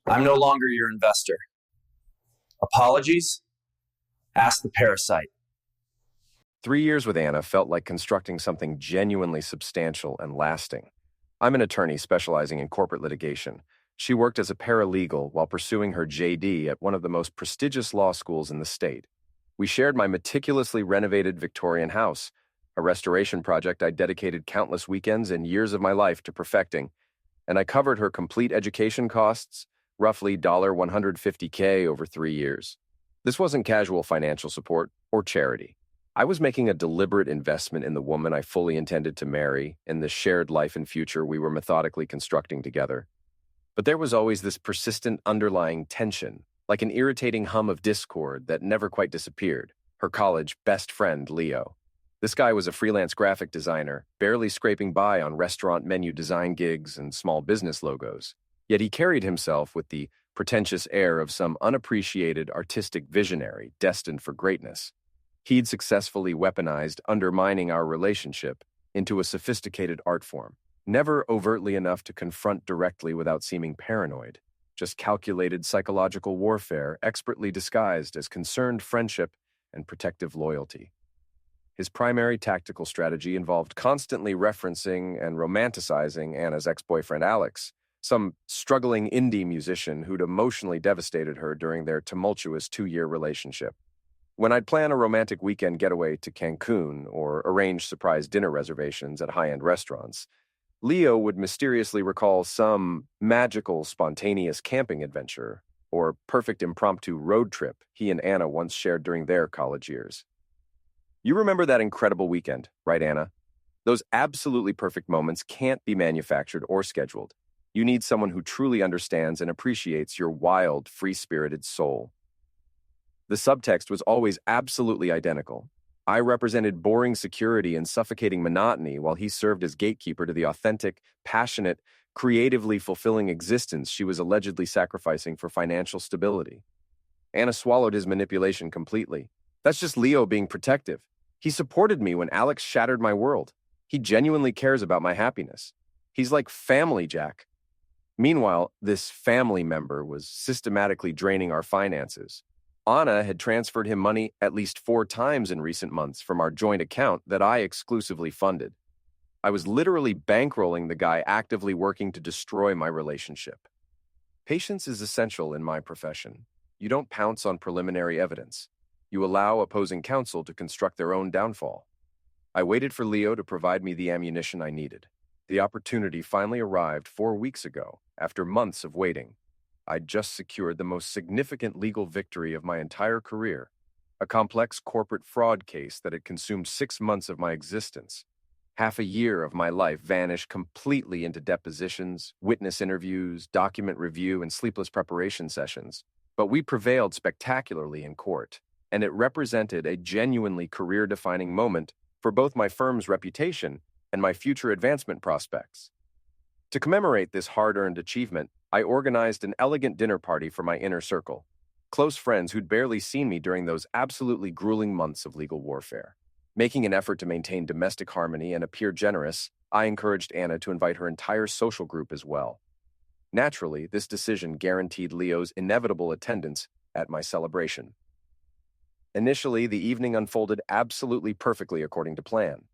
I'm no longer your investor. Apologies? Ask the parasite. 3 years with Anna felt like constructing something genuinely substantial and lasting. I'm an attorney specializing in corporate litigation. She worked as a paralegal while pursuing her JD at one of the most prestigious law schools in the state. We shared my meticulously renovated Victorian house, a restoration project I dedicated countless weekends and years of my life to perfecting, and I covered her complete education costs, roughly $150K over 3 years. This wasn't casual financial support or charity. I was making a deliberate investment in the woman I fully intended to marry, in the shared life and future we were methodically constructing together. But there was always this persistent underlying tension, like an irritating hum of discord that never quite disappeared. Her college best friend, Leo. This guy was a freelance graphic designer, barely scraping by on restaurant menu design gigs and small business logos. Yet he carried himself with the pretentious air of some unappreciated artistic visionary destined for greatness. He'd successfully weaponized undermining our relationship into a sophisticated art form, never overtly enough to confront directly without seeming paranoid, just calculated psychological warfare expertly disguised as concerned friendship and protective loyalty. His primary tactical strategy involved constantly referencing and romanticizing Anna's ex-boyfriend Alex, some struggling indie musician who'd emotionally devastated her during their tumultuous 2-year relationship. When I'd plan a romantic weekend getaway to Cancun or arrange surprise dinner reservations at high-end restaurants, Leo would mysteriously recall some magical, spontaneous camping adventure or perfect impromptu road trip he and Anna once shared during their college years. You remember that incredible weekend, right, Anna? Those absolutely perfect moments can't be manufactured or scheduled. You need someone who truly understands and appreciates your wild, free-spirited soul. The subtext was always absolutely identical. I represented boring security and suffocating monotony while he served as gatekeeper to the authentic, passionate, creatively fulfilling existence she was allegedly sacrificing for financial stability. Anna swallowed his manipulation completely. That's just Leo being protective. He supported me when Alex shattered my world. He genuinely cares about my happiness. He's like family, Jack. Meanwhile, this family member was systematically draining our finances. Anna had transferred him money at least 4 times in recent months from our joint account that I exclusively funded. I was literally bankrolling the guy actively working to destroy my relationship. Patience is essential in my profession. You don't pounce on preliminary evidence. You allow opposing counsel to construct their own downfall. I waited for Leo to provide me the ammunition I needed. The opportunity finally arrived 4 weeks ago, after months of waiting. I'd just secured the most significant legal victory of my entire career, a complex corporate fraud case that had consumed 6 months of my existence. Half a year of my life vanished completely into depositions, witness interviews, document review, and sleepless preparation sessions. But we prevailed spectacularly in court, and it represented a genuinely career-defining moment for both my firm's reputation and my future advancement prospects. To commemorate this hard-earned achievement, I organized an elegant dinner party for my inner circle, close friends who'd barely seen me during those absolutely grueling months of legal warfare. Making an effort to maintain domestic harmony and appear generous, I encouraged Anna to invite her entire social group as well. Naturally, this decision guaranteed Leo's inevitable attendance at my celebration. Initially, the evening unfolded absolutely perfectly according to plan.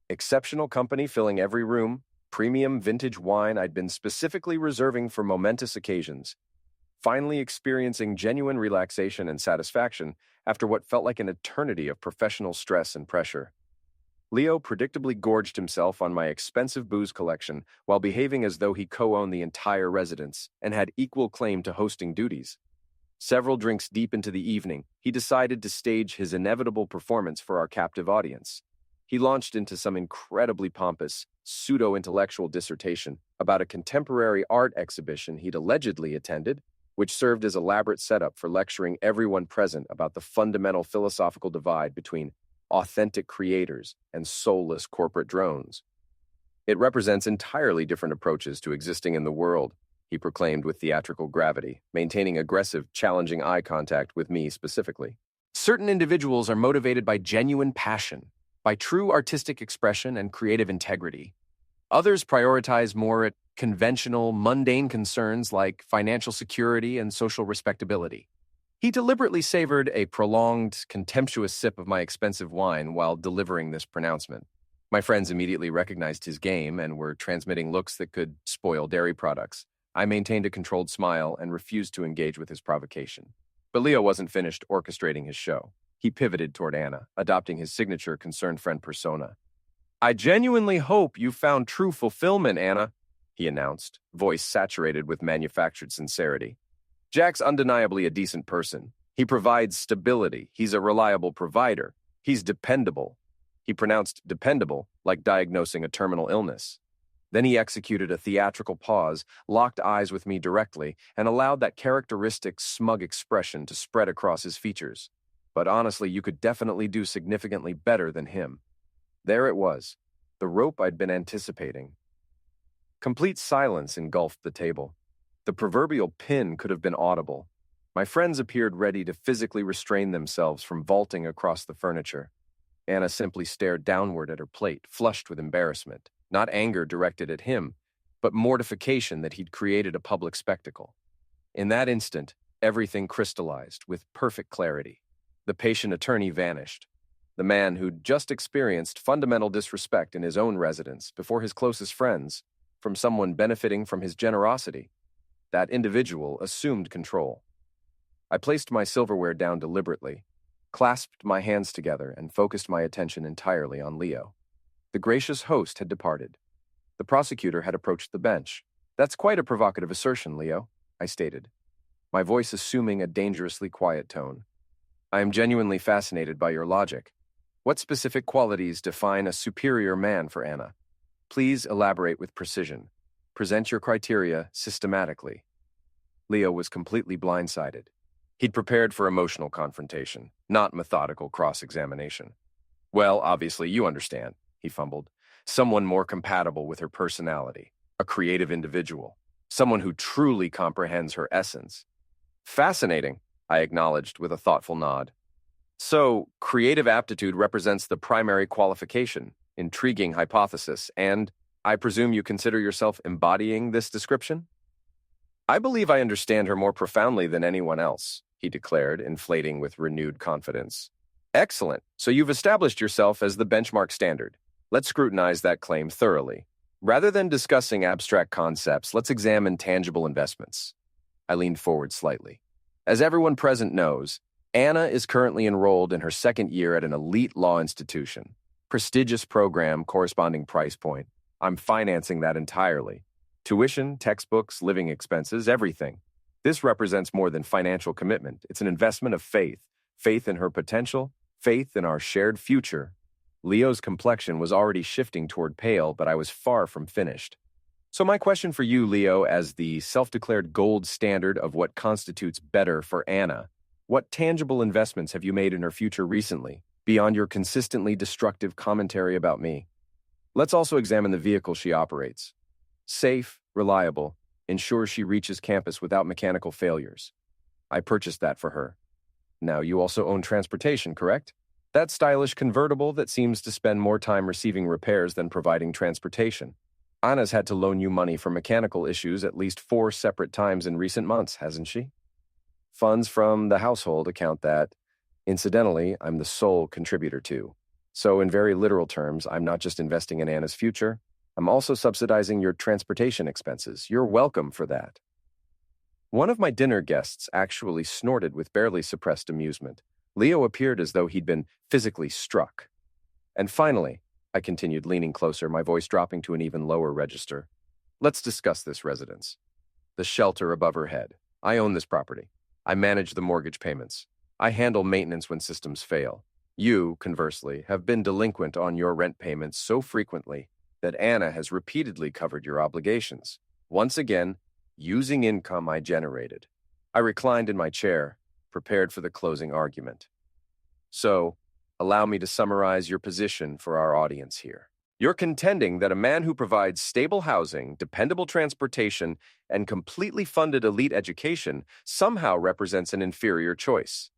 Exceptional company filling every room, premium vintage wine I'd been specifically reserving for momentous occasions, finally experiencing genuine relaxation and satisfaction after what felt like an eternity of professional stress and pressure. Leo predictably gorged himself on my expensive booze collection while behaving as though he co-owned the entire residence and had equal claim to hosting duties. Several drinks deep into the evening, he decided to stage his inevitable performance for our captive audience. He launched into some incredibly pompous, pseudo-intellectual dissertation about a contemporary art exhibition he'd allegedly attended, which served as elaborate setup for lecturing everyone present about the fundamental philosophical divide between authentic creators and soulless corporate drones. It represents entirely different approaches to existing in the world, he proclaimed with theatrical gravity, maintaining aggressive, challenging eye contact with me specifically. Certain individuals are motivated by genuine passion, by true artistic expression and creative integrity. Others prioritize more conventional, mundane concerns like financial security and social respectability. He deliberately savored a prolonged, contemptuous sip of my expensive wine while delivering this pronouncement. My friends immediately recognized his game and were transmitting looks that could spoil dairy products. I maintained a controlled smile and refused to engage with his provocation. But Leo wasn't finished orchestrating his show. He pivoted toward Anna, adopting his signature concerned friend persona. "I genuinely hope you found true fulfillment, Anna," he announced, voice saturated with manufactured sincerity. "Jack's undeniably a decent person. He provides stability. He's a reliable provider. He's dependable." He pronounced dependable like diagnosing a terminal illness. Then he executed a theatrical pause, locked eyes with me directly, and allowed that characteristic smug expression to spread across his features. "But honestly, you could definitely do significantly better than him." There it was, the rope I'd been anticipating. Complete silence engulfed the table. The proverbial pin could have been audible. My friends appeared ready to physically restrain themselves from vaulting across the furniture. Anna simply stared downward at her plate, flushed with embarrassment. Not anger directed at him, but mortification that he'd created a public spectacle. In that instant, everything crystallized with perfect clarity. The patient attorney vanished. The man who'd just experienced fundamental disrespect in his own residence before his closest friends, from someone benefiting from his generosity. That individual assumed control. I placed my silverware down deliberately, clasped my hands together, and focused my attention entirely on Leo. The gracious host had departed. The prosecutor had approached the bench. "That's quite a provocative assertion, Leo," I stated, my voice assuming a dangerously quiet tone. "I am genuinely fascinated by your logic. What specific qualities define a superior man for Anna? Please elaborate with precision. Present your criteria systematically." Leo was completely blindsided. He'd prepared for emotional confrontation, not methodical cross-examination. "Well, obviously, you understand," he fumbled. "Someone more compatible with her personality, a creative individual, someone who truly comprehends her essence." "Fascinating," I acknowledged with a thoughtful nod. "So, creative aptitude represents the primary qualification. Intriguing hypothesis, and I presume you consider yourself embodying this description?" "I believe I understand her more profoundly than anyone else," he declared, inflating with renewed confidence. "Excellent. So you've established yourself as the benchmark standard. Let's scrutinize that claim thoroughly. Rather than discussing abstract concepts, let's examine tangible investments." I leaned forward slightly. As everyone present knows, Anna is currently enrolled in her second year at an elite law institution. Prestigious program, corresponding price point. I'm financing that entirely. Tuition, textbooks, living expenses, everything. This represents more than financial commitment. It's an investment of faith. Faith in her potential, faith in our shared future. Leo's complexion was already shifting toward pale, but I was far from finished. "So my question for you, Leo, as the self-declared gold standard of what constitutes better for Anna, what tangible investments have you made in her future recently, beyond your consistently destructive commentary about me? Let's also examine the vehicle she operates. Safe, reliable, ensures she reaches campus without mechanical failures. I purchased that for her. Now, you also own transportation, correct? That stylish convertible that seems to spend more time receiving repairs than providing transportation. Anna's had to loan you money for mechanical issues at least 4 separate times in recent months, hasn't she? Funds from the household account that, incidentally, I'm the sole contributor to. So in very literal terms, I'm not just investing in Anna's future, I'm also subsidizing your transportation expenses. You're welcome for that." One of my dinner guests actually snorted with barely suppressed amusement. Leo appeared as though he'd been physically struck. "And finally," I continued, leaning closer, my voice dropping to an even lower register, "let's discuss this residence. The shelter above her head. I own this property. I manage the mortgage payments. I handle maintenance when systems fail. You, conversely, have been delinquent on your rent payments so frequently that Anna has repeatedly covered your obligations, once again, using income I generated." I reclined in my chair, prepared for the closing argument. "So, allow me to summarize your position for our audience here. You're contending that a man who provides stable housing, dependable transportation, and completely funded elite education somehow represents an inferior choice,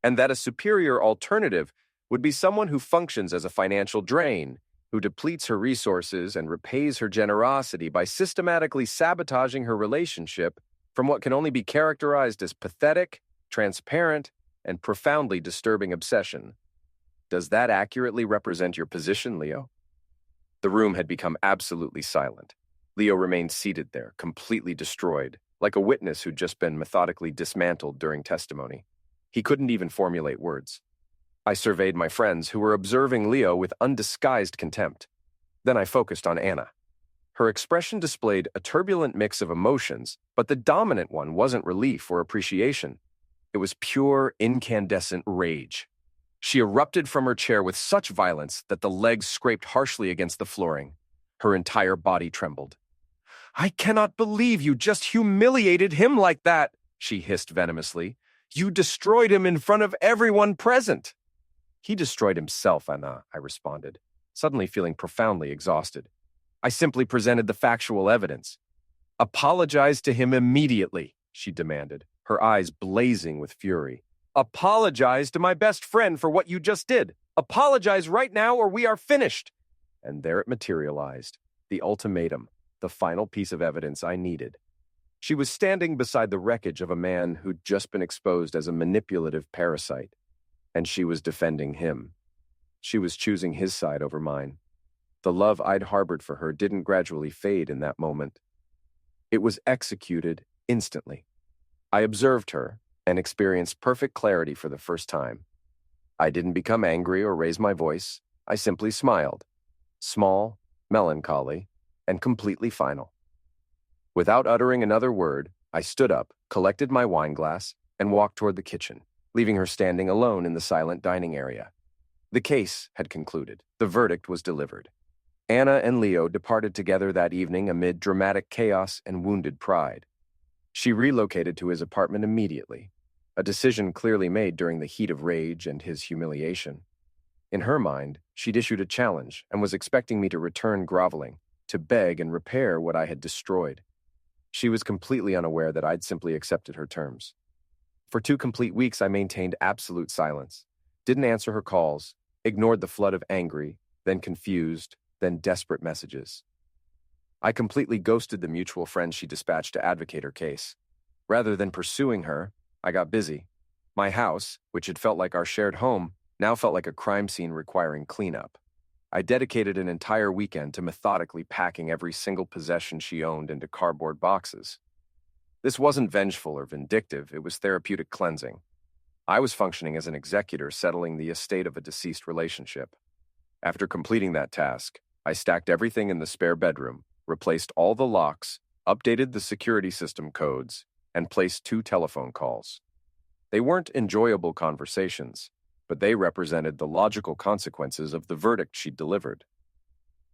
and that a superior alternative would be someone who functions as a financial drain, who depletes her resources and repays her generosity by systematically sabotaging her relationship from what can only be characterized as pathetic, transparent, and profoundly disturbing obsession. Does that accurately represent your position, Leo? The room had become absolutely silent. Leo remained seated there, completely destroyed, like a witness who'd just been methodically dismantled during testimony. He couldn't even formulate words. I surveyed my friends, who were observing Leo with undisguised contempt. Then I focused on Anna. Her expression displayed a turbulent mix of emotions, but the dominant one wasn't relief or appreciation. It was pure, incandescent rage. She erupted from her chair with such violence that the legs scraped harshly against the flooring. Her entire body trembled. "I cannot believe you just humiliated him like that," she hissed venomously. "You destroyed him in front of everyone present." "He destroyed himself, Anna," I responded, suddenly feeling profoundly exhausted. "I simply presented the factual evidence." "Apologize to him immediately," she demanded, her eyes blazing with fury. "Apologize to my best friend for what you just did. Apologize right now or we are finished." And there it materialized, the ultimatum, the final piece of evidence I needed. She was standing beside the wreckage of a man who'd just been exposed as a manipulative parasite, and she was defending him. She was choosing his side over mine. The love I'd harbored for her didn't gradually fade in that moment. It was executed instantly. I observed her and experienced perfect clarity for the first time. I didn't become angry or raise my voice. I simply smiled. Small, melancholy, and completely final. Without uttering another word, I stood up, collected my wine glass, and walked toward the kitchen, leaving her standing alone in the silent dining area. The case had concluded. The verdict was delivered. Anna and Leo departed together that evening amid dramatic chaos and wounded pride. She relocated to his apartment immediately, a decision clearly made during the heat of rage and his humiliation. In her mind, she'd issued a challenge and was expecting me to return groveling, to beg and repair what I had destroyed. She was completely unaware that I'd simply accepted her terms. For 2 complete weeks, I maintained absolute silence, didn't answer her calls, ignored the flood of angry, then confused, then desperate messages. I completely ghosted the mutual friend she dispatched to advocate her case. Rather than pursuing her, I got busy. My house, which had felt like our shared home, now felt like a crime scene requiring cleanup. I dedicated an entire weekend to methodically packing every single possession she owned into cardboard boxes. This wasn't vengeful or vindictive, it was therapeutic cleansing. I was functioning as an executor settling the estate of a deceased relationship. After completing that task, I stacked everything in the spare bedroom, replaced all the locks, updated the security system codes, and placed 2 telephone calls. They weren't enjoyable conversations, but they represented the logical consequences of the verdict she'd delivered.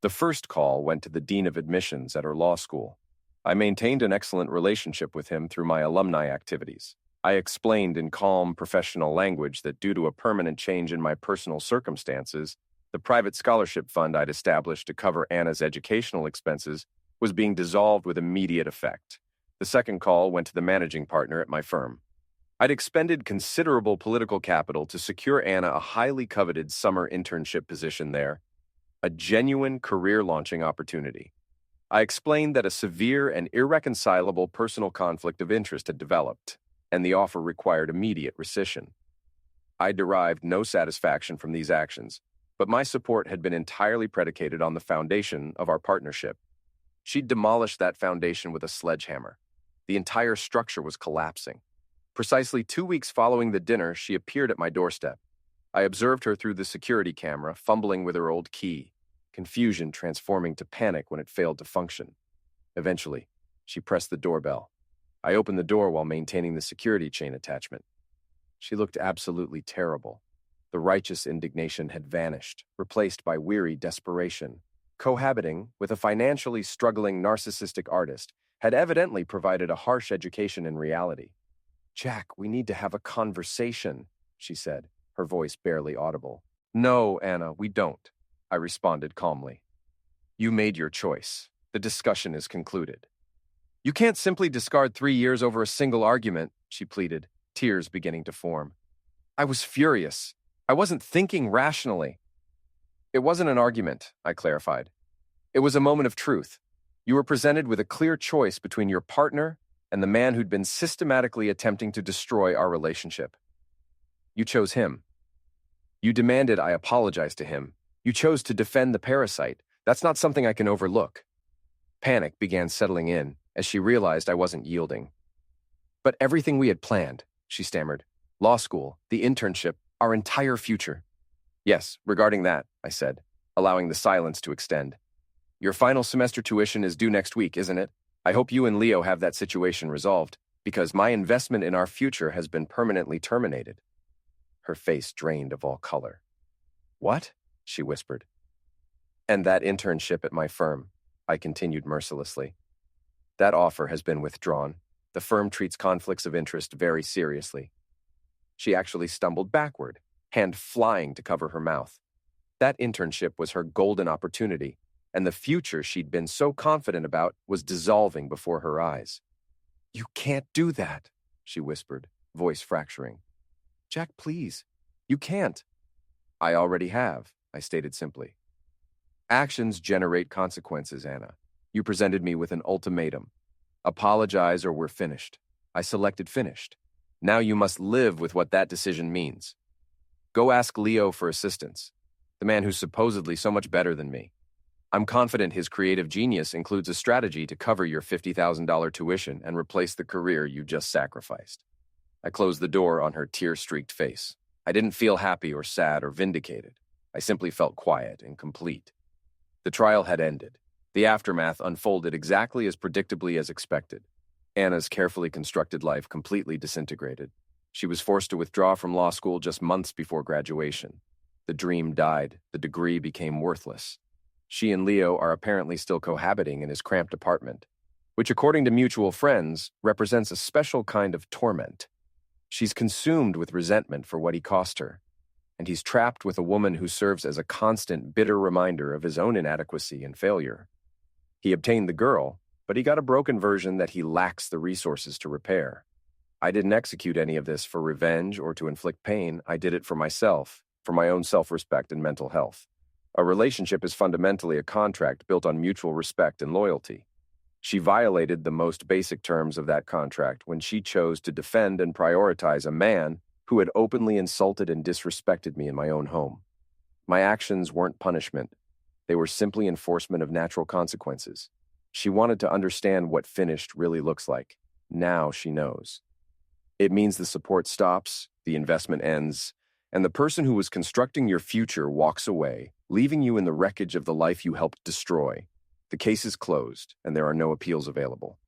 The first call went to the dean of admissions at her law school. I maintained an excellent relationship with him through my alumni activities. I explained in calm, professional language that due to a permanent change in my personal circumstances, the private scholarship fund I'd established to cover Anna's educational expenses was being dissolved with immediate effect. The second call went to the managing partner at my firm. I'd expended considerable political capital to secure Anna a highly coveted summer internship position there, a genuine career-launching opportunity. I explained that a severe and irreconcilable personal conflict of interest had developed, and the offer required immediate rescission. I derived no satisfaction from these actions, but my support had been entirely predicated on the foundation of our partnership. She'd demolished that foundation with a sledgehammer. The entire structure was collapsing. Precisely 2 weeks following the dinner, she appeared at my doorstep. I observed her through the security camera, fumbling with her old key, confusion transforming to panic when it failed to function. Eventually, she pressed the doorbell. I opened the door while maintaining the security chain attachment. She looked absolutely terrible. The righteous indignation had vanished, replaced by weary desperation. Cohabiting with a financially struggling narcissistic artist had evidently provided a harsh education in reality. "Jack, we need to have a conversation," she said, her voice barely audible. "No, Anna, we don't," I responded calmly. "You made your choice. The discussion is concluded." "You can't simply discard 3 years over a single argument," she pleaded, tears beginning to form. I was furious. I wasn't thinking rationally. It wasn't an argument, I clarified. It was a moment of truth. You were presented with a clear choice between your partner and the man who'd been systematically attempting to destroy our relationship. You chose him. You demanded I apologize to him. You chose to defend the parasite. That's not something I can overlook. Panic began settling in as she realized I wasn't yielding. But everything we had planned, she stammered. Law school, the internship, our entire future. Yes, regarding that, I said, allowing the silence to extend. Your final semester tuition is due next week, isn't it? I hope you and Leo have that situation resolved, because my investment in our future has been permanently terminated. Her face drained of all color. What? She whispered. And that internship at my firm, I continued mercilessly. That offer has been withdrawn. The firm treats conflicts of interest very seriously. She actually stumbled backward, hand flying to cover her mouth. That internship was her golden opportunity, and the future she'd been so confident about was dissolving before her eyes. You can't do that, she whispered, voice fracturing. Jack, please. You can't. I already have, I stated simply. Actions generate consequences, Anna. You presented me with an ultimatum. Apologize or we're finished. I selected finished. Now you must live with what that decision means. Go ask Leo for assistance, the man who's supposedly so much better than me. I'm confident his creative genius includes a strategy to cover your $50,000 tuition and replace the career you just sacrificed. I closed the door on her tear-streaked face. I didn't feel happy or sad or vindicated. I simply felt quiet and complete. The trial had ended. The aftermath unfolded exactly as predictably as expected. Anna's carefully constructed life completely disintegrated. She was forced to withdraw from law school just months before graduation. The dream died. The degree became worthless. She and Leo are apparently still cohabiting in his cramped apartment, which, according to mutual friends, represents a special kind of torment. She's consumed with resentment for what he cost her, and he's trapped with a woman who serves as a constant, bitter reminder of his own inadequacy and failure. He obtained the girl, but he got a broken version that he lacks the resources to repair. I didn't execute any of this for revenge or to inflict pain. I did it for myself, for my own self-respect and mental health. A relationship is fundamentally a contract built on mutual respect and loyalty. She violated the most basic terms of that contract when she chose to defend and prioritize a man who had openly insulted and disrespected me in my own home. My actions weren't punishment. They were simply enforcement of natural consequences. She wanted to understand what finished really looks like. Now she knows. It means the support stops, the investment ends, and the person who was constructing your future walks away, leaving you in the wreckage of the life you helped destroy. The case is closed, and there are no appeals available.